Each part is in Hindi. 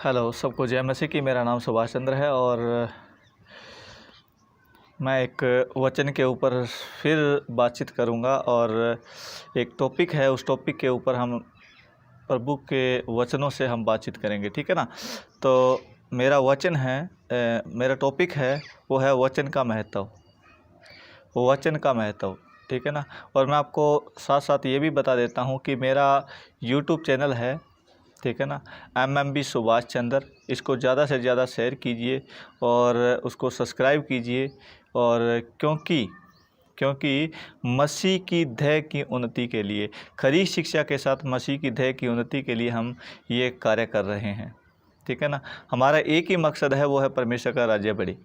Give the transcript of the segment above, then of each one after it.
हेलो सबको जय मसीह की। मेरा नाम सुभाष चंद्र है और मैं एक वचन के ऊपर फिर बातचीत करूंगा और एक टॉपिक है, उस टॉपिक के ऊपर हम प्रभु के वचनों से हम बातचीत करेंगे, ठीक है ना। तो मेरा वचन है, मेरा टॉपिक है वो है वचन का महत्व, वचन का महत्व, ठीक है ना। और मैं आपको साथ साथ ये भी बता देता हूँ कि मेरा यूट्यूब चैनल है, ठीक है ना, MMB सुभाष चंद्र। इसको ज़्यादा से ज़्यादा शेयर कीजिए और उसको सब्सक्राइब कीजिए। और क्योंकि मसीह की ध्येय की उन्नति के लिए, खरी शिक्षा के साथ मसीह की ध्येय की उन्नति के लिए हम ये कार्य कर रहे हैं, ठीक है ना। हमारा एक ही मकसद है, वो है परमेश्वर का राज्य बढ़े,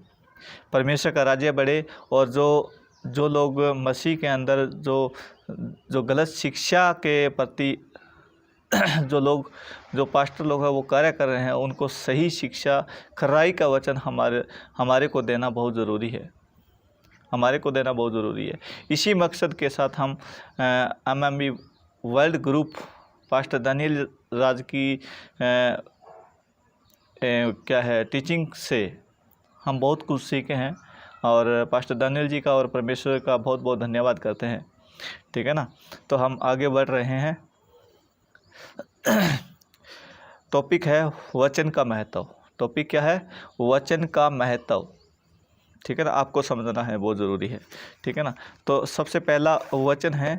परमेश्वर का राज्य बढ़े। और जो लोग मसीह के अंदर जो गलत शिक्षा के प्रति जो पास्टर लोग हैं वो कार्य कर रहे हैं, उनको सही शिक्षा, खराई का वचन हमारे को देना बहुत ज़रूरी है, हमारे को देना बहुत ज़रूरी है। इसी मकसद के साथ हम MMB world group pastor Daniel Raj की क्या है टीचिंग से हम बहुत कुछ सीखे हैं और पास्टर दानियल जी का और परमेश्वर का बहुत बहुत धन्यवाद करते हैं, ठीक है ना। तो हम आगे बढ़ रहे हैं। टॉपिक है वचन का महत्व। टॉपिक क्या है? वचन का महत्व, ठीक है ना। आपको समझना है, बहुत ज़रूरी है, ठीक है ना। तो सबसे पहला वचन है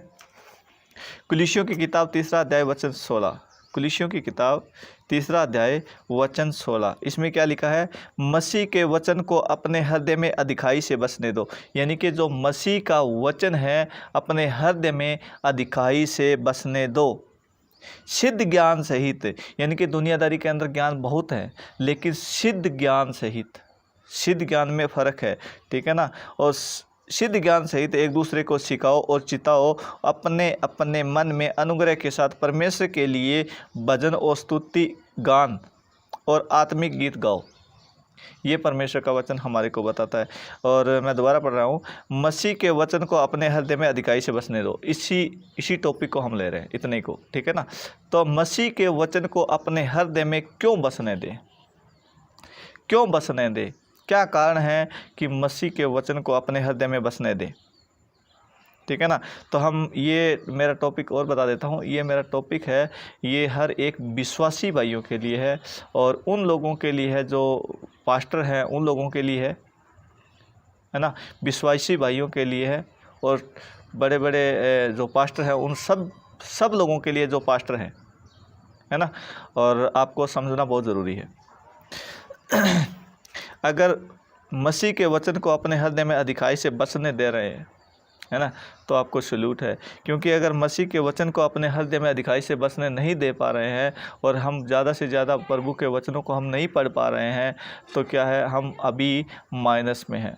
कुलिसियों की किताब 3 अध्याय वचन 16। कुलिसियों की किताब 3 अध्याय वचन 16। इसमें क्या लिखा है? मसीह के वचन को अपने हृदय में अधिकाई से बसने दो। यानी कि जो मसीह का वचन है अपने हृदय में अधिकाई से बसने दो, सिद्ध ज्ञान सहित। यानी कि दुनियादारी के अंदर ज्ञान बहुत है, लेकिन सिद्ध ज्ञान सहित, सिद्ध ज्ञान में फ़र्क है, ठीक है ना। और सिद्ध ज्ञान सहित एक दूसरे को सिखाओ और चिताओ, अपने अपने मन में अनुग्रह के साथ परमेश्वर के लिए भजन और स्तुति गान और आत्मिक गीत गाओ। ये परमेश्वर का वचन हमारे को बताता है। और मैं दोबारा पढ़ रहा हूँ, मसीह के वचन को अपने हृदय में अधिकाई से बसने दो। इसी टॉपिक को हम ले रहे हैं, इतने को, ठीक है ना। तो मसीह के वचन को अपने हृदय में क्यों बसने दें? क्यों बसने दें? क्या कारण है कि मसीह के वचन को अपने हृदय में बसने दें, ठीक है ना। तो हम ये मेरा टॉपिक और बता देता हूँ। ये मेरा टॉपिक है, ये हर एक विश्वासी भाइयों के लिए है और उन लोगों के लिए है जो पास्टर हैं, उन लोगों के लिए है ना, विश्वासी भाइयों के लिए है और बड़े बड़े जो पास्टर हैं उन सब लोगों के लिए जो पास्टर हैं, है ना। और आपको समझना बहुत ज़रूरी है। अगर मसीह के वचन को अपने हृदय में अधिकाई से बसने दे रहे हैं, है ना, तो आपको सल्यूट है। क्योंकि अगर मसीह के वचन को अपने हृदय में अधिकाई से बसने नहीं दे पा रहे हैं और हम ज़्यादा से ज़्यादा प्रभु के वचनों को हम नहीं पढ़ पा रहे हैं, तो क्या है, हम अभी माइनस में हैं,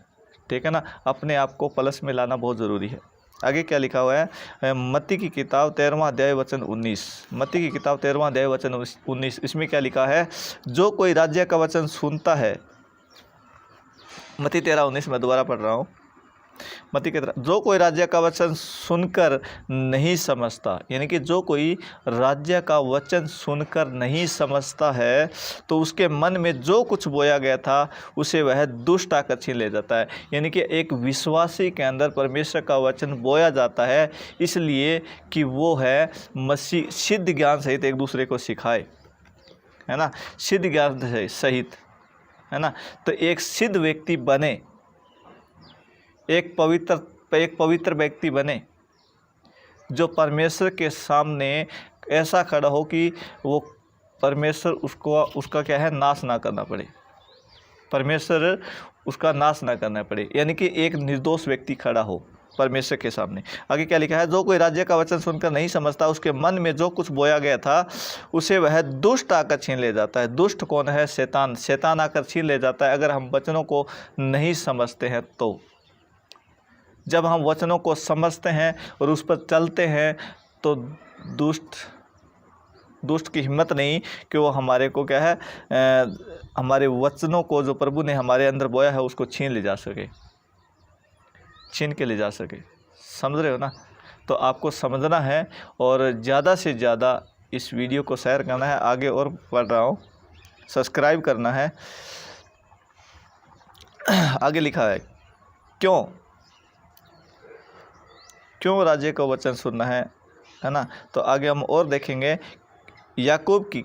ठीक है ना। अपने आप को प्लस में लाना बहुत ज़रूरी है। आगे क्या लिखा हुआ है? मत्ती की किताब 13वां अध्याय वचन 19। मत्ती की किताब 13वां अध्याय वचन 19। इसमें क्या लिखा है? जो कोई राज्य का वचन सुनता है, मत्ती 13:19 में दोबारा पढ़ रहा हूँ। मत्ती की तरह, जो कोई राज्य का वचन सुनकर नहीं समझता, यानी कि जो कोई राज्य का वचन सुनकर नहीं समझता है, तो उसके मन में जो कुछ बोया गया था उसे वह दुष्ट आकर छीन ले जाता है। यानी कि एक विश्वासी के अंदर परमेश्वर का वचन बोया जाता है इसलिए कि वो है मसीह सिद्ध ज्ञान सहित एक दूसरे को सिखाए, है ना, सिद्ध ज्ञान सहित, है ना। तो एक सिद्ध व्यक्ति बने, एक पवित्र व्यक्ति बने, जो परमेश्वर के सामने ऐसा खड़ा हो कि वो परमेश्वर उसका क्या है, नाश ना करना पड़े, परमेश्वर उसका नाश ना करना पड़े। यानी कि एक निर्दोष व्यक्ति खड़ा हो परमेश्वर के सामने। आगे क्या लिखा है? जो कोई राज्य का वचन सुनकर नहीं समझता, उसके मन में जो कुछ बोया गया था उसे वह दुष्ट आकर छीन ले जाता है। दुष्ट कौन है? शैतान। शैतान आकर छीन ले जाता है अगर हम वचनों को नहीं समझते हैं। तो जब हम वचनों को समझते हैं और उस पर चलते हैं तो दुष्ट की हिम्मत नहीं कि वो हमारे को क्या है, हमारे वचनों को जो प्रभु ने हमारे अंदर बोया है उसको छीन के ले जा सके। समझ रहे हो ना? तो आपको समझना है और ज़्यादा से ज़्यादा इस वीडियो को शेयर करना है। आगे और पढ़ रहा हूँ। सब्सक्राइब करना है। आगे लिखा है क्यों राजे को वचन सुनना है ना। तो आगे हम और देखेंगे याकूब की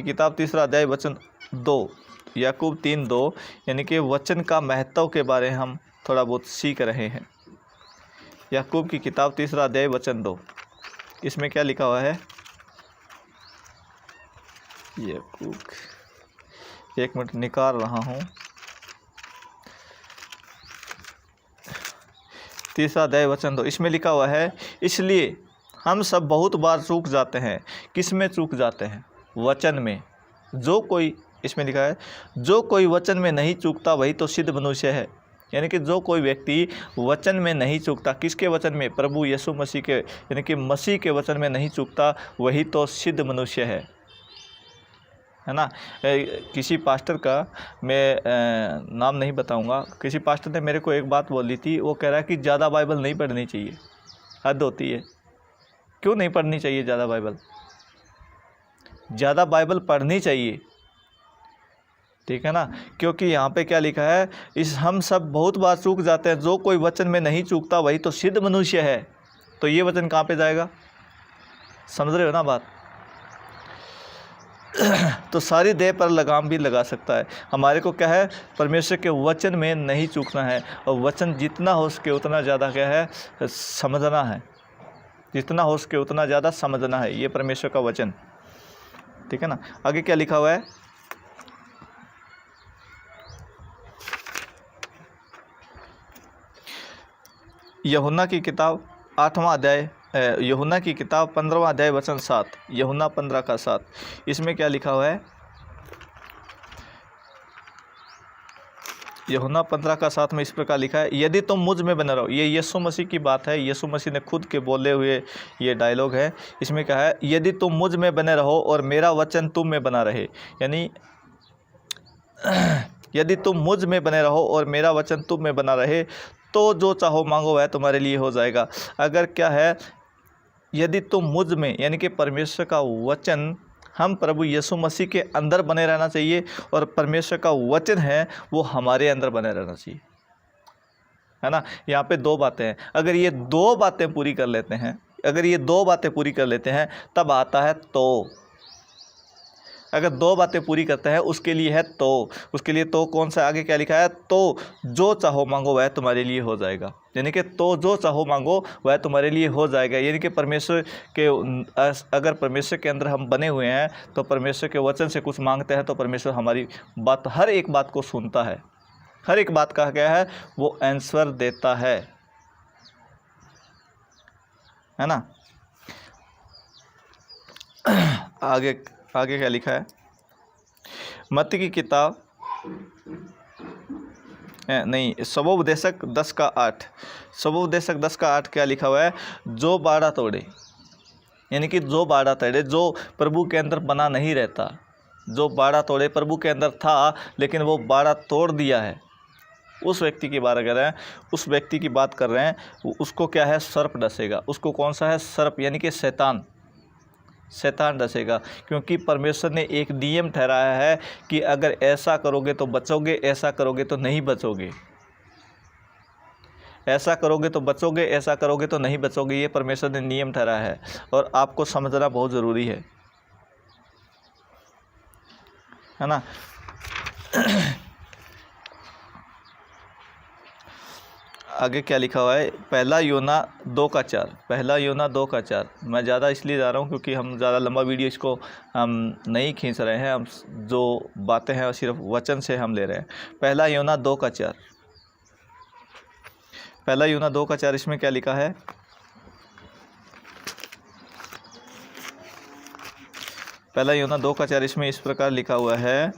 किताब 3 अध्याय वचन 2, याकूब 3:2, यानी कि वचन का महत्व के बारे में हम थोड़ा बहुत सीख रहे हैं। याकूब की किताब 3 अध्याय वचन 2, इसमें क्या लिखा हुआ है? याकूब, एक मिनट निकाल रहा हूँ। 3 अध्याय वचन 2, इसमें लिखा हुआ है, इसलिए हम सब बहुत बार चूक जाते हैं। किस में चूक जाते हैं? वचन में। जो कोई, इसमें लिखा है, जो कोई वचन में नहीं चूकता वही तो सिद्ध मनुष्य है। यानी कि जो कोई व्यक्ति वचन में नहीं चूकता, किसके वचन में? प्रभु यीशु मसीह के, यानी कि मसीह के वचन में नहीं चूकता, वही तो सिद्ध मनुष्य है ना। किसी पास्टर का मैं नाम नहीं बताऊंगा, किसी पास्टर ने मेरे को एक बात बोली थी। वो कह रहा है कि ज़्यादा बाइबल नहीं पढ़नी चाहिए, हद होती है। क्यों नहीं पढ़नी चाहिए ज़्यादा बाइबल? ज़्यादा बाइबल पढ़नी चाहिए, ठीक है ना। क्योंकि यहाँ पे क्या लिखा है, हम सब बहुत बार चूक जाते हैं, जो कोई वचन में नहीं चूकता वही तो सिद्ध मनुष्य है। तो ये वचन कहाँ पे जाएगा? समझ रहे हो ना बात? तो सारी देह पर लगाम भी लगा सकता है। हमारे को क्या है? परमेश्वर के वचन में नहीं चूकना है, और वचन जितना हो सके उतना ज़्यादा क्या है? समझना है। जितना हो सके उतना ज़्यादा समझना है, ये परमेश्वर का वचन, ठीक है ना। आगे क्या लिखा हुआ है? यूहन्ना की किताब 8वां अध्याय, यूहन्ना की किताब 15वां अध्याय वचन 7, यूहन्ना 15:7, इसमें क्या लिखा हुआ है? यूहन्ना 15:7 में इस प्रकार लिखा है, यदि तुम मुझ में बने रहो। ये यीशु मसीह की बात है, यीशु मसीह ने खुद के बोले हुए ये डायलॉग है। इसमें क्या है? यदि तुम मुझ में बने रहो और मेरा वचन तुम में बना रहे। यानी यदि तुम मुझ में बने रहो और मेरा वचन तुम में बना रहे, तो जो चाहो मांगो वह तुम्हारे लिए हो जाएगा। अगर क्या है? यदि तुम मुझ में, यानी कि परमेश्वर का वचन, हम प्रभु यीशु मसीह के अंदर बने रहना चाहिए, और परमेश्वर का वचन है वो हमारे अंदर बने रहना चाहिए, है ना। यहाँ पे दो बातें हैं। अगर ये दो बातें पूरी कर लेते हैं, तब आता है तो। अगर दो बातें पूरी करते हैं उसके लिए है तो। उसके लिए तो कौन सा? आगे क्या लिखा है? तो जो चाहो मांगो वह तुम्हारे लिए हो जाएगा। यानी कि तो जो चाहो मांगो वह तुम्हारे लिए हो जाएगा। यानी कि परमेश्वर के, अगर परमेश्वर के अंदर हम बने हुए हैं तो परमेश्वर के वचन से कुछ मांगते हैं तो परमेश्वर हमारी बात, हर एक बात को सुनता है, हर एक बात का क्या है? वो आंसर देता है ना। आगे क्या लिखा है? मत्ती की किताब, नहीं, सबोपदेशक 10:8, सबोपदेशक 10:8 क्या लिखा हुआ है? जो बाड़ा तोड़े, यानी कि जो बाड़ा तोड़े, जो प्रभु के अंदर बना नहीं रहता, जो बाड़ा तोड़े, प्रभु के अंदर था लेकिन वो बाड़ा तोड़ दिया है, उस व्यक्ति की बात कर रहे हैं, उस व्यक्ति की बात कर रहे हैं। उसको क्या है? सर्प डसेगा। उसको कौन सा है? सर्प, यानी कि शैतान डसेगा। क्योंकि परमेश्वर ने एक नियम ठहराया है कि अगर ऐसा करोगे तो बचोगे, ऐसा करोगे तो नहीं बचोगे, ऐसा करोगे तो बचोगे, ऐसा करोगे तो नहीं बचोगे। ये परमेश्वर ने नियम ठहराया है, और आपको समझना बहुत ज़रूरी है ना। आगे क्या लिखा हुआ है? पहला यूहन्ना 2:4, पहला यूहन्ना 2:4। मैं ज़्यादा इसलिए जा रहा हूँ क्योंकि हम ज़्यादा लंबा वीडियो इसको हम नहीं खींच रहे हैं, हम जो बातें हैं सिर्फ वचन से हम ले रहे हैं। पहला यूहन्ना 2:4, पहला यूहन्ना 2:4, इसमें क्या लिखा है? पहला यूहन्ना 2:4, इसमें इस प्रकार लिखा हुआ है,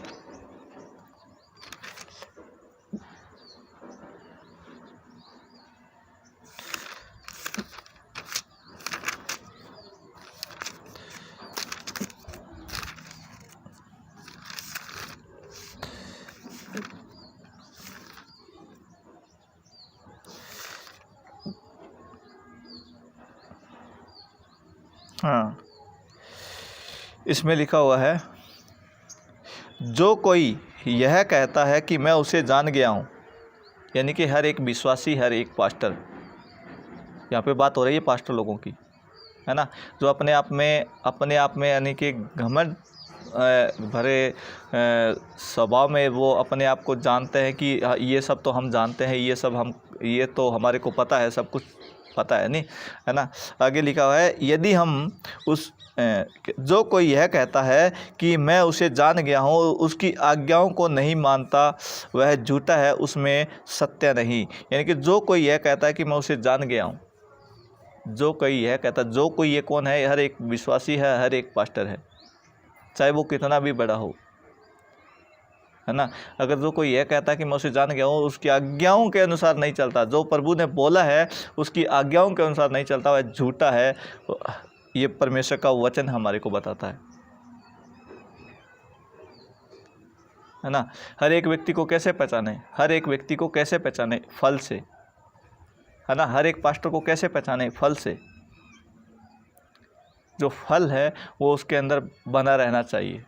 हाँ, इसमें लिखा हुआ है, जो कोई यह कहता है कि मैं उसे जान गया हूँ, यानी कि हर एक विश्वासी, हर एक पास्टर, यहाँ पे बात हो रही है पास्टर लोगों की, है ना, जो अपने आप में यानी कि घमंड भरे स्वभाव में वो अपने आप को जानते हैं कि ये सब तो हम जानते हैं, ये तो हमारे को पता है, सब कुछ पता है, नहीं है ना। आगे लिखा हुआ है, यदि हम जो कोई यह कहता है कि मैं उसे जान गया हूँ, उसकी आज्ञाओं को नहीं मानता, वह झूठा है, उसमें सत्य नहीं। यानी कि जो कोई यह कहता है कि मैं उसे जान गया हूँ, जो कोई यह कहता है, जो कोई ये कौन है? हर एक विश्वासी है, हर एक पास्टर है, चाहे वो कितना भी बड़ा हो, है ना। अगर जो कोई यह कहता है कि मैं उसे जान गया हूँ, उसकी आज्ञाओं के अनुसार नहीं चलता, जो प्रभु ने बोला है उसकी आज्ञाओं के अनुसार नहीं चलता, वह झूठा है। ये परमेश्वर का वचन हमारे को बताता है ना। हर एक व्यक्ति को कैसे पहचाने? हर एक व्यक्ति को कैसे पहचाने? फल से, है ना। हर एक पास्टर को कैसे पहचाने? फल से। जो फल है वो उसके अंदर बना रहना चाहिए।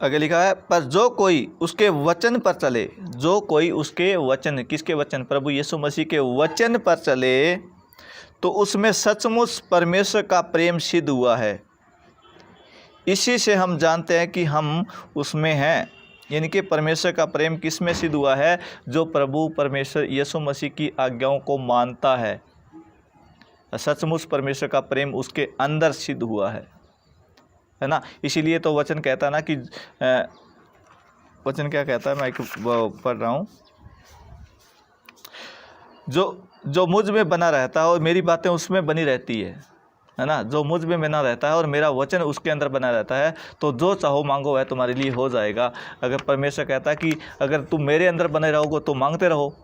आगे लिखा है, पर जो कोई उसके वचन पर चले, जो कोई उसके वचन, किसके वचन? प्रभु यीशु मसीह के वचन पर चले, तो उसमें सचमुच परमेश्वर का प्रेम सिद्ध हुआ है। इसी से हम जानते हैं कि हम उसमें हैं। यानी कि परमेश्वर का प्रेम किस में सिद्ध हुआ है? जो प्रभु परमेश्वर यीशु मसीह की आज्ञाओं को मानता है, सचमुच परमेश्वर का प्रेम उसके अंदर सिद्ध हुआ है ना। इसीलिए तो वचन कहता है ना कि वचन क्या कहता है, मैं पढ़ रहा हूँ, जो मुझ में बना रहता है और मेरी बातें उसमें बनी रहती है ना। जो मुझ में बना रहता है और मेरा वचन उसके अंदर बना रहता है, तो जो चाहो मांगो वह तुम्हारे लिए हो जाएगा। अगर परमेश्वर कहता है कि अगर तुम मेरे अंदर बने रहोगे तो मांगते रहो,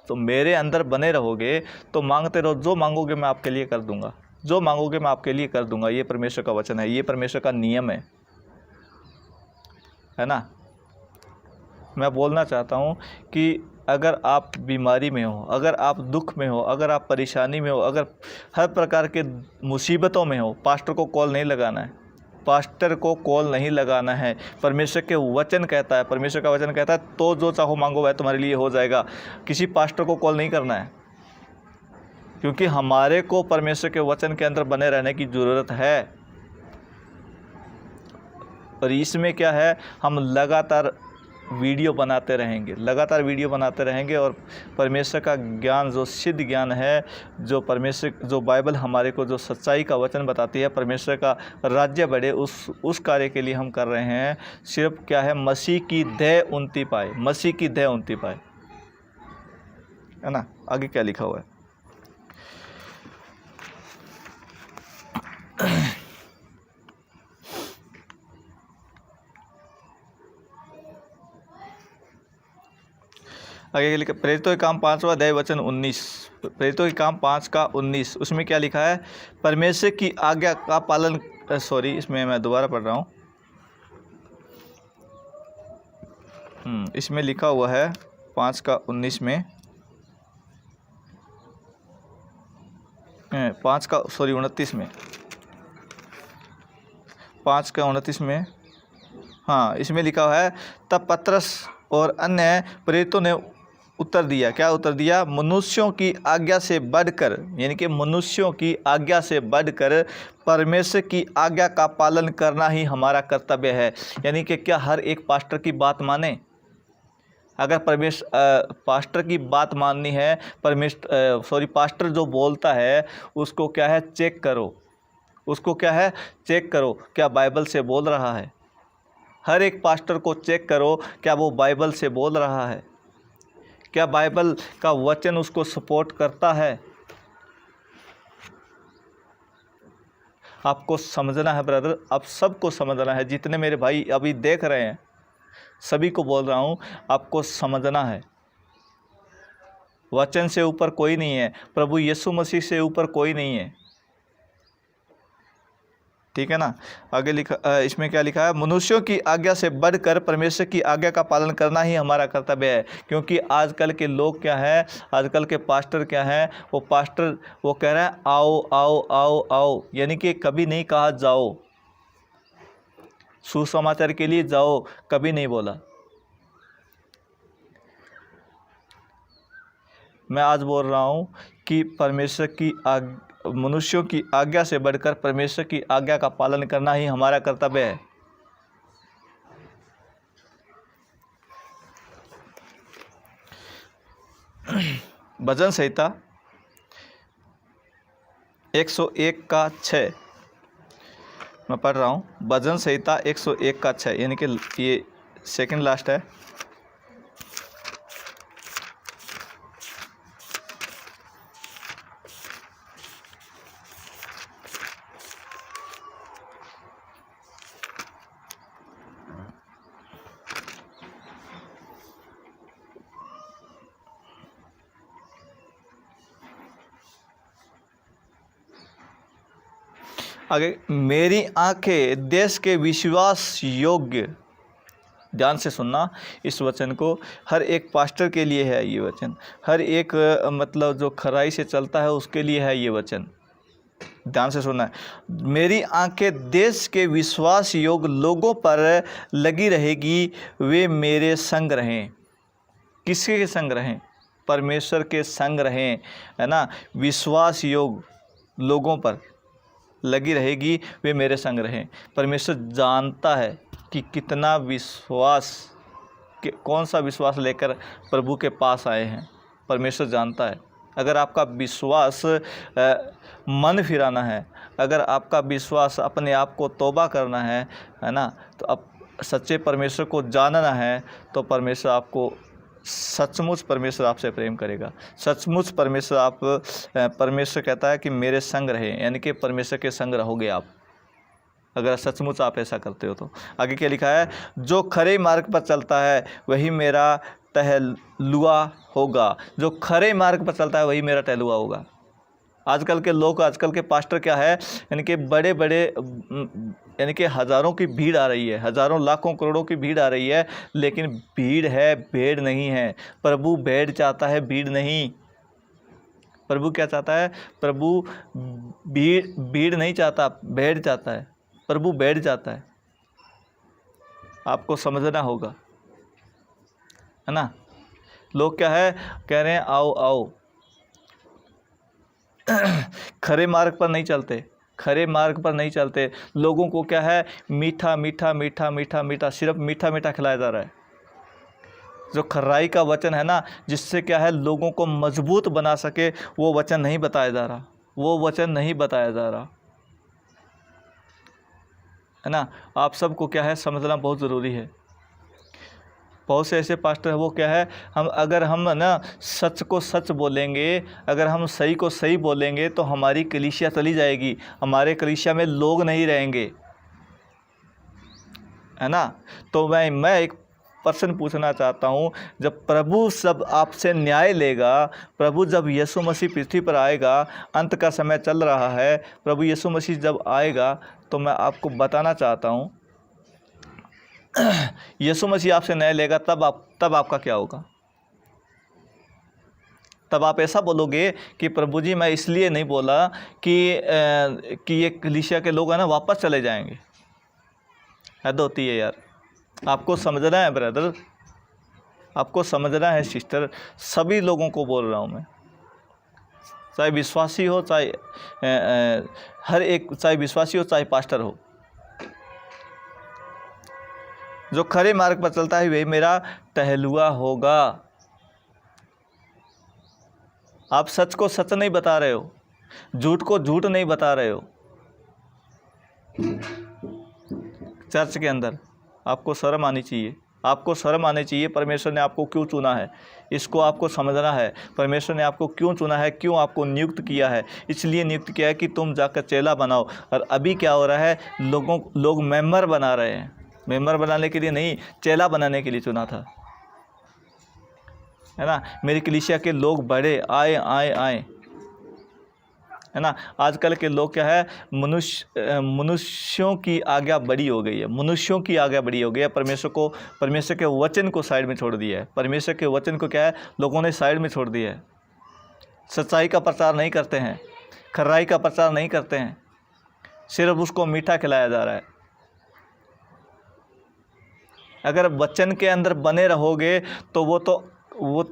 तो मेरे अंदर बने रहोगे तो मांगते रहो, जो मांगोगे मैं आपके लिए कर दूंगा, जो मांगोगे मैं आपके लिए कर दूंगा। ये परमेश्वर का वचन है, ये परमेश्वर का नियम है ना। मैं बोलना चाहता हूँ कि अगर आप बीमारी में हो, अगर आप दुख में हो, अगर आप परेशानी में हो, अगर हर प्रकार के मुसीबतों में हो, पास्टर को कॉल नहीं लगाना है, पास्टर को कॉल नहीं लगाना है। परमेश्वर के वचन कहता है, परमेश्वर का वचन कहता है, तो जो चाहो मांगो वह तुम्हारे लिए हो जाएगा। किसी पास्टर को कॉल नहीं करना है, क्योंकि हमारे को परमेश्वर के वचन के अंदर बने रहने की ज़रूरत है। और इसमें क्या है, हम लगातार वीडियो बनाते रहेंगे और परमेश्वर का ज्ञान, जो सिद्ध ज्ञान है, जो परमेश्वर, जो बाइबल हमारे को जो सच्चाई का वचन बताती है, परमेश्वर का राज्य बढ़े, उस कार्य के लिए हम कर रहे हैं। सिर्फ क्या है, मसीह की देह उन्नति पाए, मसीह की देह उन्नति पाए, है ना। आगे क्या लिखा हुआ है? आगे लिखा, प्रेरितों के काम 5वां अध्याय वचन 19, प्रेरितों के काम 5 का 19, उसमें क्या लिखा है? परमेश्वर की आज्ञा का पालन, इसमें मैं दोबारा पढ़ रहा हूँ। इसमें लिखा हुआ है 5 का 19 में, 29 में, 5 का 29 में, हाँ, इसमें लिखा हुआ है, तब पतरस और अन्य प्रेरितों ने उत्तर दिया। क्या उत्तर दिया? मनुष्यों की आज्ञा से बढ़कर, यानी कि मनुष्यों की आज्ञा से बढ़कर परमेश्वर की आज्ञा का पालन करना ही हमारा कर्तव्य है। यानी कि क्या हर एक पास्टर की बात माने? अगर पास्टर की बात माननी है, पास्टर जो बोलता है उसको क्या है, चेक करो, उसको क्या है, चेक करो, क्या बाइबल से बोल रहा है। हर एक पास्टर को चेक करो, क्या वो बाइबल से बोल रहा है, क्या बाइबल का वचन उसको सपोर्ट करता है। आपको समझना है ब्रदर, आप सबको समझना है, जितने मेरे भाई अभी देख रहे हैं सभी को बोल रहा हूँ, आपको समझना है। वचन से ऊपर कोई नहीं है, प्रभु यीशु मसीह से ऊपर कोई नहीं है। ठीक है ना। आगे लिखा, इसमें क्या लिखा है, मनुष्यों की आज्ञा से बढ़कर परमेश्वर की आज्ञा का पालन करना ही हमारा कर्तव्य है। क्योंकि आजकल के लोग क्या है, आजकल के पास्टर क्या है, वो पास्टर वो कह रहे हैं आओ आओ आओ आओ, यानी कि कभी नहीं कहा जाओ, सुसमाचार के लिए जाओ कभी नहीं बोला। मैं आज बोल रहा हूँ कि परमेश्वर की मनुष्यों की आज्ञा से बढ़कर परमेश्वर की आज्ञा का पालन करना ही हमारा कर्तव्य है। भजन संहिता 101 का 6 मैं पढ़ रहा हूँ। भजन संहिता 101 का 6, यानी कि ये सेकंड लास्ट है। आगे, मेरी आंखें देश के विश्वास योग्य, ध्यान से सुनना इस वचन को, हर एक पास्टर के लिए है ये वचन, हर एक मतलब जो खराई से चलता है उसके लिए है ये वचन, ध्यान से सुनना है। मेरी आंखें देश के विश्वास योग्य लोगों पर लगी रहेगी, वे मेरे संग रहें। किसके संग रहें? परमेश्वर के संग रहें, है ना। विश्वास योग्य लोगों पर लगी रहेगी, वे मेरे संग रहें। परमेश्वर जानता है कि कितना विश्वास, कौन सा विश्वास लेकर प्रभु के पास आए हैं। परमेश्वर जानता है। अगर आपका विश्वास मन फिराना है, अगर आपका विश्वास अपने आप को तौबा करना है ना, तो अब सच्चे परमेश्वर को जानना है, तो परमेश्वर आपको सचमुच परमेश्वर आपसे प्रेम करेगा। सचमुच परमेश्वर कहता है कि मेरे संग रहें, यानी कि परमेश्वर के संग रहोगे आप, अगर सचमुच आप ऐसा करते हो तो। आगे क्या लिखा है, जो खरे मार्ग पर चलता है वही मेरा टहलुआ होगा। जो खरे मार्ग पर चलता है वही मेरा टहलुआ होगा। आजकल के लोग, आजकल के पास्टर क्या है, यानी कि बड़े बड़े, यानी कि हज़ारों की भीड़ आ रही है, हज़ारों लाखों करोड़ों की भीड़ आ रही है, लेकिन भीड़ है, भेड़ नहीं है। प्रभु भेड़ चाहता है, भीड़ नहीं। प्रभु क्या चाहता है? प्रभु भीड़ नहीं चाहता, भेड़ चाहता है। प्रभु भेड़ चाहता है, आपको समझना होगा, है ना। लोग क्या है, कह रहे हैं आओ आओ, खरे मार्ग पर नहीं चलते, खरे मार्ग पर नहीं चलते। लोगों को क्या है, मीठा मीठा मीठा मीठा मीठा, सिर्फ मीठा मीठा खिलाया जा रहा है। जो खराई का वचन है ना, जिससे क्या है लोगों को मजबूत बना सके, वो वचन नहीं बताया जा रहा, वो वचन नहीं बताया जा रहा, है ना। आप सबको क्या है समझना बहुत ज़रूरी है। बहुत से ऐसे पास्टर हैं, वो क्या है, अगर हम ना सच को सच बोलेंगे, अगर हम सही को सही बोलेंगे, तो हमारी कलीसिया चली जाएगी, हमारे कलीसिया में लोग नहीं रहेंगे, है ना। तो मैं एक प्रश्न पूछना चाहता हूँ, जब प्रभु सब आपसे न्याय लेगा, प्रभु जब यीशु मसीह पृथ्वी पर आएगा, अंत का समय चल रहा है, प्रभु यीशु मसीह जब आएगा, तो मैं आपको बताना चाहता हूँ, यीशु मसीह आपसे न्याय लेगा, तब आपका क्या होगा? तब आप ऐसा बोलोगे कि प्रभु जी, मैं इसलिए नहीं बोला कि ये कलीसिया के लोग हैं ना वापस चले जाएंगे। हद होती है यार, आपको समझना है ब्रदर, आपको समझना है सिस्टर, सभी लोगों को बोल रहा हूँ मैं, चाहे विश्वासी हो, चाहे हर एक, चाहे विश्वासी हो चाहे पास्टर हो। जो खरे मार्ग पर चलता है वही मेरा टहलुआ होगा। आप सच को सच नहीं बता रहे हो, झूठ को झूठ नहीं बता रहे हो। चर्च के अंदर आपको शर्म आनी चाहिए, आपको शर्म आनी चाहिए। परमेश्वर ने आपको क्यों चुना है, इसको आपको समझना है। परमेश्वर ने आपको क्यों चुना है, क्यों आपको नियुक्त किया है? इसलिए नियुक्त किया है कि तुम जाकर चेला बनाओ। और अभी क्या हो रहा है, लोग मेंबर बना रहे हैं। मेंबर बनाने के लिए नहीं, चेला बनाने के लिए चुना था, है ना। मेरी कलीसिया के लोग बड़े आए, है ना। आजकल के लोग क्या है, मनुष्यों की आज्ञा बड़ी हो गई है, मनुष्यों की आज्ञा बड़ी हो गई है। परमेश्वर के वचन को साइड में छोड़ दिया है। परमेश्वर के वचन को क्या है, लोगों ने साइड में छोड़ दिया है। सच्चाई का प्रचार नहीं करते हैं, खराई का प्रचार नहीं करते हैं, सिर्फ उसको मीठा खिलाया जा रहा है। अगर वचन के अंदर बने रहोगे तो वो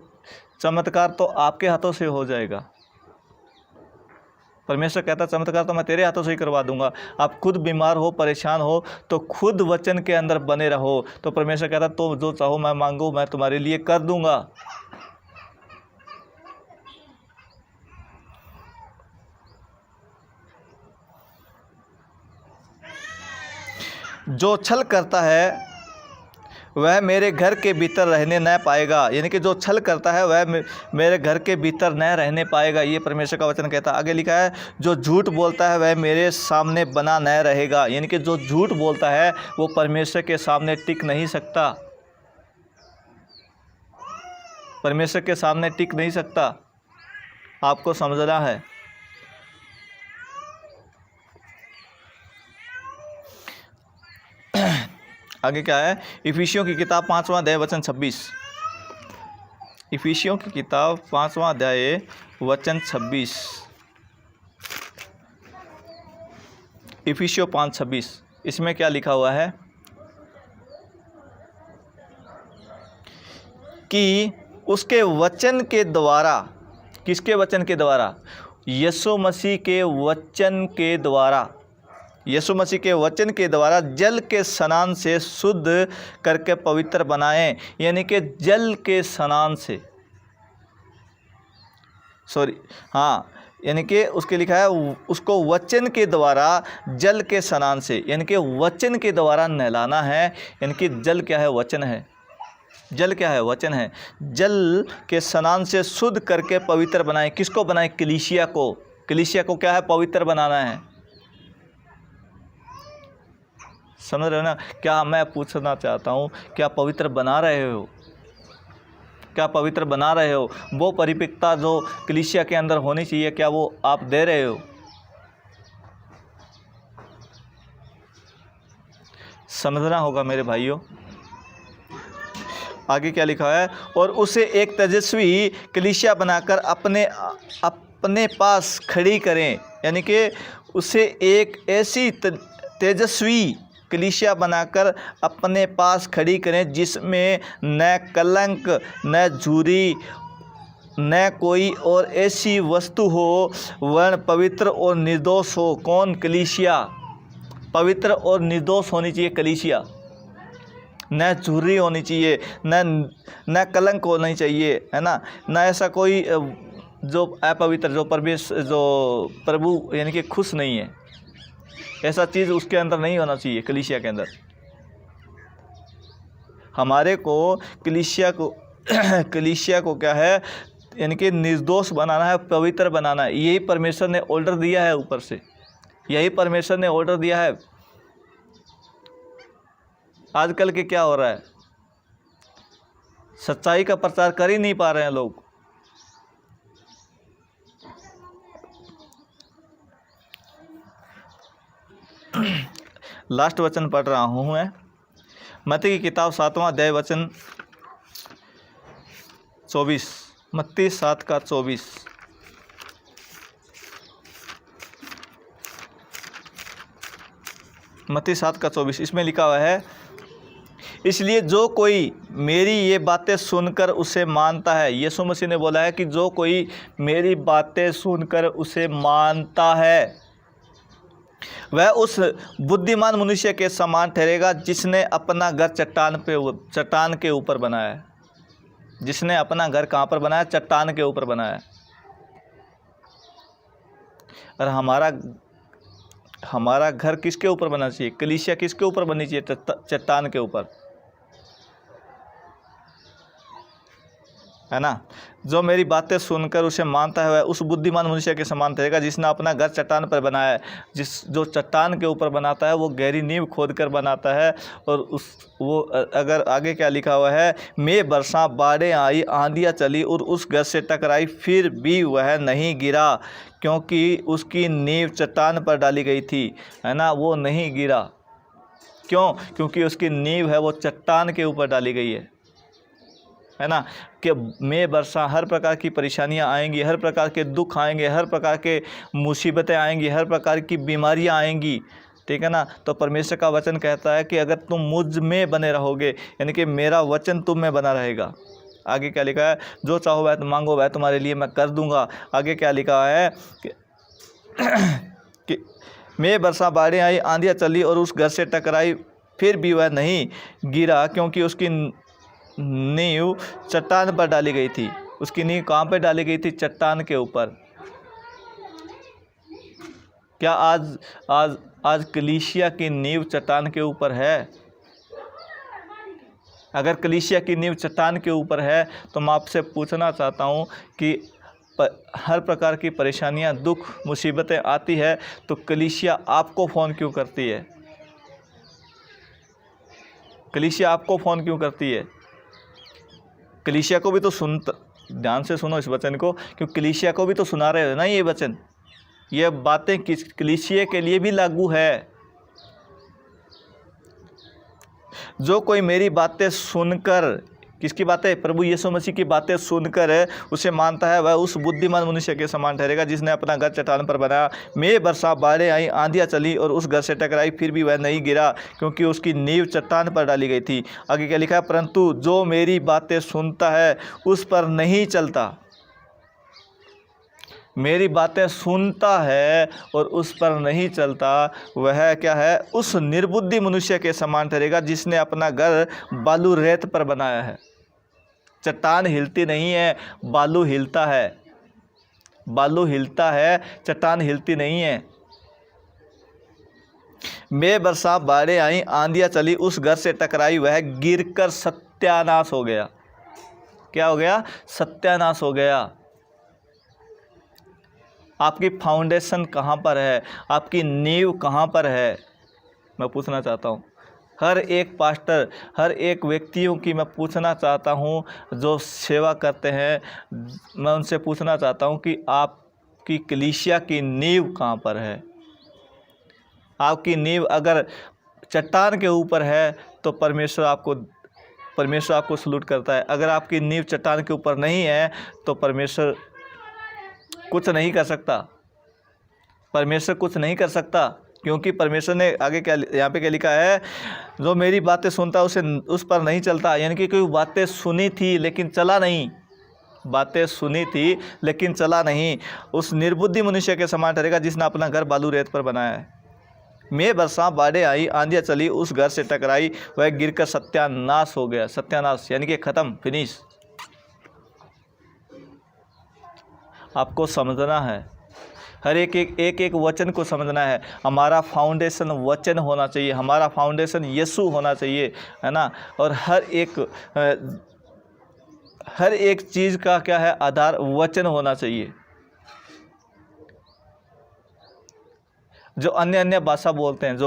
चमत्कार तो आपके हाथों से हो जाएगा। परमेश्वर कहता चमत्कार तो मैं तेरे हाथों से ही करवा दूंगा। आप खुद बीमार हो, परेशान हो, तो खुद वचन के अंदर बने रहो, तो परमेश्वर कहता तो जो चाहो मैं मांगू, मैं तुम्हारे लिए कर दूंगा। जो छल करता है वह मेरे घर के भीतर रहने न पाएगा, यानी कि जो छल करता है वह मेरे घर के भीतर न रहने पाएगा, ये परमेश्वर का वचन कहता है। आगे लिखा है जो झूठ बोलता है वह मेरे सामने बना न रहेगा, यानी कि जो झूठ बोलता है वो परमेश्वर के सामने टिक नहीं सकता, परमेश्वर के सामने टिक नहीं सकता। आपको समझना है। आगे क्या है, इफिसियों की किताब 5वां अध्याय वचन 26। इफिसियों की किताब 5वां अध्याय वचन 26। इफिसियों 5:26, इसमें क्या लिखा हुआ है कि उसके वचन के द्वारा, किसके वचन के द्वारा, यीशु मसीह के वचन के द्वारा, यीशु मसीह के वचन के द्वारा जल के स्नान से शुद्ध करके पवित्र बनाएं, यानी कि जल के स्नान से, यानी कि उसके लिखा है उसको वचन के द्वारा जल के स्नान से, यानी कि वचन के द्वारा नहलाना है। यानी कि जल क्या है, वचन है। जल क्या है, वचन है। जल के स्नान से शुद्ध करके पवित्र बनाएं। किसको बनाएं, कलीसिया को। कलीसिया को क्या है, पवित्र बनाना है। समझ रहे हो ना। क्या मैं पूछना चाहता हूँ, क्या पवित्र बना रहे हो, क्या पवित्र बना रहे हो? वो परिपक्वता जो कलीसिया के अंदर होनी चाहिए, क्या वो आप दे रहे हो? समझना होगा मेरे भाइयों। आगे क्या लिखा है, और उसे एक तेजस्वी कलीसिया बनाकर अपने पास खड़ी करें, यानी कि उसे एक ऐसी तेजस्वी कलीसिया बनाकर अपने पास खड़ी करें जिसमें न कलंक, न झुर्री, न कोई और ऐसी वस्तु हो, वर्ण पवित्र और निर्दोष हो। कौन, कलीसिया। पवित्र और निर्दोष होनी चाहिए कलीसिया। न झुर्री होनी चाहिए, न कलंक होनी चाहिए, है ना। न ऐसा कोई जो अपवित्र, जो प्रभु यानी कि खुश नहीं है, ऐसा चीज़ उसके अंदर नहीं होना चाहिए कलीसिया के अंदर। हमारे को कलीसिया को क्या है, यानी कि निर्दोष बनाना है, पवित्र बनाना है। यही परमेश्वर ने ऑर्डर दिया है ऊपर से, यही परमेश्वर ने ऑर्डर दिया है। आजकल के क्या हो रहा है, सच्चाई का प्रचार कर ही नहीं पा रहे हैं लोग। लास्ट वचन पढ़ रहा हूँ मैं, मत्ती की किताब 7वां अध्याय वचन 24। मत्ती 7:24। मत्ती 7:24, इसमें लिखा हुआ है, इसलिए जो कोई मेरी ये बातें सुनकर उसे मानता है। यीशु मसीह ने बोला है कि जो कोई मेरी बातें सुनकर उसे मानता है वह उस बुद्धिमान मनुष्य के समान ठहरेगा जिसने अपना घर चट्टान के ऊपर बनाया है। जिसने अपना घर कहाँ पर बनाया, चट्टान के ऊपर बनाया। और हमारा घर किसके ऊपर बनना चाहिए, कलीसिया किसके ऊपर बननी चाहिए, चट्टान के ऊपर। है ना। जो मेरी बातें सुनकर उसे मानता है वह उस बुद्धिमान मनुष्य के समान ठहरेगा जिसने अपना घर चट्टान पर बनाया है। जो चट्टान के ऊपर बनाता है वो गहरी नींव खोद कर बनाता है। और अगर आगे क्या लिखा हुआ है, मैं बरसा, बाढ़ें आई, आंधियाँ चली और उस घर से टकराई, फिर भी वह नहीं गिरा क्योंकि उसकी नींव चट्टान पर डाली गई थी, है ना। वो नहीं गिरा क्यों? क्योंकि उसकी नींव है वो चट्टान के ऊपर डाली गई है ना। कि मैं बरसा, हर प्रकार की परेशानियां आएंगी, हर प्रकार के दुख आएंगे, हर प्रकार के मुसीबतें आएंगी, हर प्रकार की बीमारियां आएंगी, ठीक है ना। तो परमेश्वर का वचन कहता है कि अगर तुम मुझ में बने रहोगे, यानी कि मेरा वचन तुम में बना रहेगा। आगे क्या लिखा है, जो चाहो वह तुम मांगो वह तुम्हारे लिए मैं कर दूंगा। आगे क्या लिखा है कि मैं बरसा, बाढ़ें आई, आंधियाँ चली और उस घर से टकराई, फिर भी वह नहीं गिरा क्योंकि उसकी नींव चट्टान पर डाली गई थी। उसकी नींव कहाँ पर डाली गई थी? चट्टान के ऊपर। क्या आज कलीसिया की नींव चट्टान के ऊपर है? अगर कलीसिया की नींव चट्टान के ऊपर है तो मैं आपसे पूछना चाहता हूँ कि हर प्रकार की परेशानियाँ, दुख, मुसीबतें आती है तो कलीसिया आपको फ़ोन क्यों करती है? कलीसिया आपको फ़ोन क्यों करती है? कलीसिया को भी तो ध्यान से सुनो इस वचन को, क्योंकि कलीसिया को भी तो सुना रहे हो ना ये वचन। ये बातें किस कलीसिया के लिए भी लागू है। जो कोई मेरी बातें सुनकर, किसकी बातें? प्रभु यीशु मसीह की बातें सुनकर उसे मानता है वह उस बुद्धिमान मनुष्य के समान ठहरेगा जिसने अपना घर चट्टान पर बनाया। मैं बरसा, बाढ़ें आई, आंधियाँ चली और उस घर से टकराई, फिर भी वह नहीं गिरा क्योंकि उसकी नींव चट्टान पर डाली गई थी। आगे क्या लिखा है? परंतु जो मेरी बातें सुनता है उस पर नहीं चलता। मेरी बातें सुनता है और उस पर नहीं चलता, वह क्या है? उस निर्बुद्धि मनुष्य के समान ठहरेगा जिसने अपना घर बालू रेत पर बनाया है। चट्टान हिलती नहीं है, बालू हिलता है। बालू हिलता है, चट्टान हिलती नहीं है। मैं बरसा, बाढ़ें आई, आंधियाँ चली, उस घर से टकराई, वह गिरकर सत्यानाश हो गया। क्या हो गया? सत्यानाश हो गया। आपकी फाउंडेशन कहाँ पर है? आपकी नींव कहाँ पर है? मैं पूछना चाहता हूँ हर एक पास्टर, हर एक व्यक्तियों की मैं पूछना चाहता हूँ जो सेवा करते हैं, मैं उनसे पूछना चाहता हूँ कि आपकी कलीसिया की नींव कहाँ पर है? आपकी नींव अगर चट्टान के ऊपर है तो परमेश्वर आपको सलूट करता है। अगर आपकी नींव चट्टान के ऊपर नहीं है तो परमेश्वर कुछ नहीं कर सकता। परमेश्वर कुछ नहीं कर सकता, क्योंकि परमेश्वर ने आगे क्या यहाँ पे क्या लिखा है? जो मेरी बातें सुनता उसे उस पर नहीं चलता। यानी कि कोई बातें सुनी थी लेकिन चला नहीं, बातें सुनी थी लेकिन चला नहीं, उस निर्बुद्धि मनुष्य के समान ठहरेगा जिसने अपना घर बालू रेत पर बनाया है। मैं बरसा, बाढ़ें आई, आंधियाँ चली, उस घर से टकराई, वह गिरकर सत्यानाश हो गया। सत्यानाश यानी कि ख़त्म, फिनिश। आपको समझना है, हर एक वचन को समझना है। हमारा फाउंडेशन वचन होना चाहिए, हमारा फाउंडेशन यीशु होना चाहिए, है ना। और हर एक चीज़ का क्या है? आधार वचन होना चाहिए। जो अन्य भाषा बोलते हैं,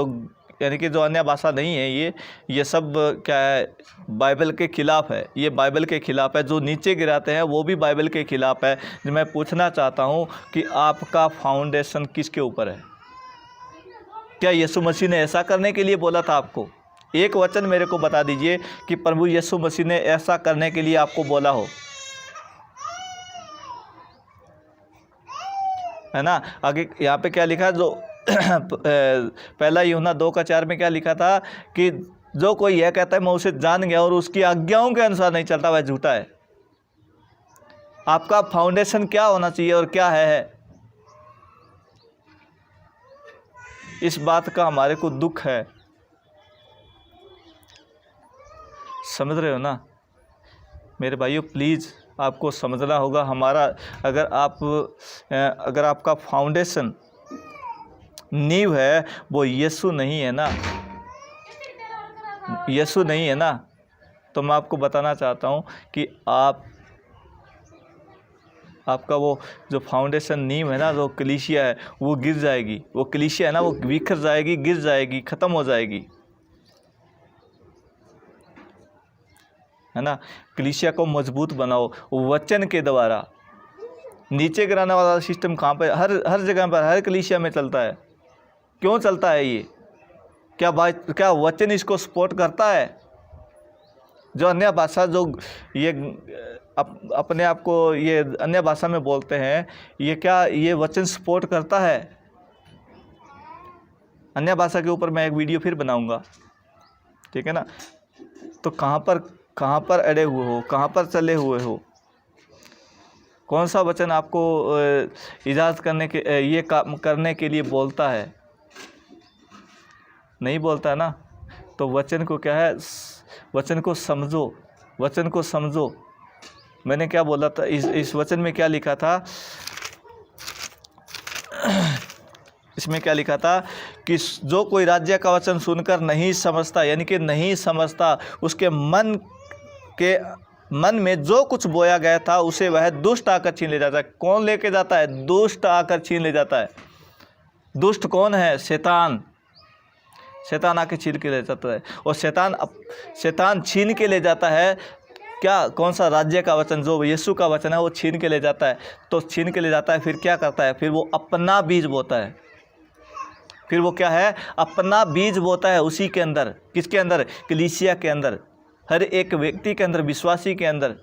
यानी कि जो अन्य भाषा नहीं है, ये सब क्या है? बाइबल के खिलाफ़ है। ये बाइबल के खिलाफ़ है। जो नीचे गिराते हैं वो भी बाइबल के खिलाफ़ है। मैं पूछना चाहता हूँ कि आपका फाउंडेशन किसके ऊपर है? क्या यीशु मसीह ने ऐसा करने के लिए बोला था आपको? एक वचन मेरे को बता दीजिए कि प्रभु यीशु मसीह ने ऐसा करने के लिए आपको बोला हो, है ना। आगे यहाँ पे क्या लिखा है? जो पहला यूहन्ना 2:4 में क्या लिखा था कि जो कोई यह कहता है मैं उसे जान गया और उसकी आज्ञाओं के अनुसार नहीं चलता, वह झूठा है। आपका फाउंडेशन क्या होना चाहिए और क्या है? इस बात का हमारे को दुख है। समझ रहे हो ना मेरे भाइयों? प्लीज़ आपको समझना होगा। हमारा अगर आपका फाउंडेशन नींव है वो यीशु नहीं है ना, यीशु नहीं है ना, तो मैं आपको बताना चाहता हूँ कि आपका वो जो फाउंडेशन नींव है ना, जो कलीसिया है, वो गिर जाएगी। वो कलीसिया है ना, वो बिखर जाएगी, गिर जाएगी, ख़त्म हो जाएगी, है ना। कलीसिया को मजबूत बनाओ वचन के द्वारा। नीचे गिराने वाला सिस्टम कहाँ पे? हर जगह पर, हर कलीसिया में चलता है। क्यों चलता है ये? क्या वचन इसको सपोर्ट करता है? जो अन्य भाषा, जो ये अपने आप को ये अन्य भाषा में बोलते हैं, ये वचन सपोर्ट करता है? अन्य भाषा के ऊपर मैं एक वीडियो फिर बनाऊंगा, ठीक है ना। तो कहाँ पर अड़े हुए हो, कहाँ पर चले हुए हो? कौन सा वचन आपको इजाज़त करने के ये काम करने के लिए बोलता है? नहीं बोलता ना। तो वचन को क्या है, वचन को समझो, वचन को समझो। मैंने क्या बोला था, इस वचन में क्या लिखा था? इसमें क्या लिखा था कि जो कोई राज्य का वचन सुनकर नहीं समझता, यानी कि नहीं समझता, उसके मन में जो कुछ बोया गया था उसे वह दुष्ट आकर छीन ले जाता है। कौन लेके जाता है? दुष्ट आकर छीन ले जाता है। दुष्ट कौन है? शैतान। शैतान आके छीन के ले जाता है। और शैतान छीन के ले जाता है क्या? कौन सा? राज्य का वचन, जो यीशु का वचन है, वो छीन के ले जाता है। तो छीन के ले जाता है, फिर क्या करता है? फिर वो अपना बीज बोता है। फिर वो क्या है? अपना बीज बोता है उसी के अंदर। किसके अंदर? कलीसिया के अंदर, हर एक व्यक्ति के अंदर, विश्वासी के अंदर।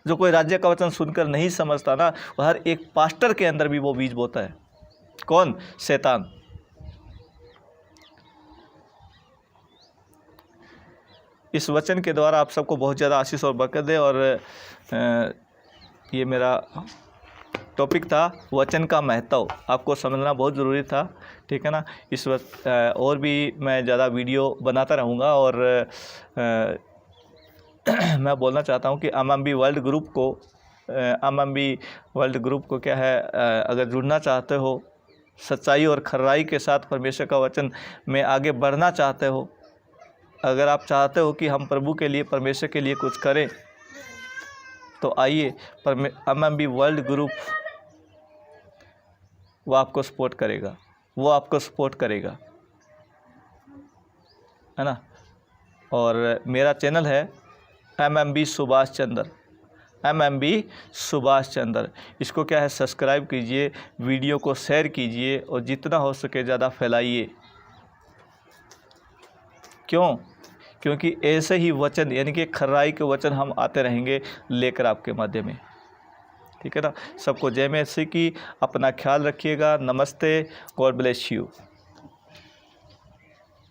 जो कोई राज्य का वचन सुनकर नहीं समझता ना, वो हर एक पास्टर के अंदर भी वो बीज बोता है। कौन? शैतान। इस वचन के द्वारा आप सबको बहुत ज़्यादा आशीष और बरकत दे। और ये मेरा टॉपिक था, वचन का महत्व। आपको समझना बहुत ज़रूरी था, ठीक है ना। इस वक्त और भी मैं ज़्यादा वीडियो बनाता रहूँगा। और मैं बोलना चाहता हूँ कि MMB वर्ल्ड ग्रुप को क्या है, अगर जुड़ना चाहते हो, सच्चाई और खराई के साथ परमेश्वर का वचन में आगे बढ़ना चाहते हो, अगर आप चाहते हो कि हम प्रभु के लिए, परमेश्वर के लिए कुछ करें, तो आइए। MMB वर्ल्ड ग्रुप वो आपको सपोर्ट करेगा, वो आपको सपोर्ट करेगा, है ना। और मेरा चैनल है MMB सुभाष चंद्र, MMB सुभाष चंद्र। इसको क्या है, सब्सक्राइब कीजिए, वीडियो को शेयर कीजिए और जितना हो सके ज़्यादा फैलाइए। क्यों? क्योंकि ऐसे ही वचन, यानी कि खराई के वचन हम आते रहेंगे लेकर आपके माध्यम में, ठीक है ना। सबको जय मसीह की। अपना ख्याल रखिएगा। नमस्ते। God bless you.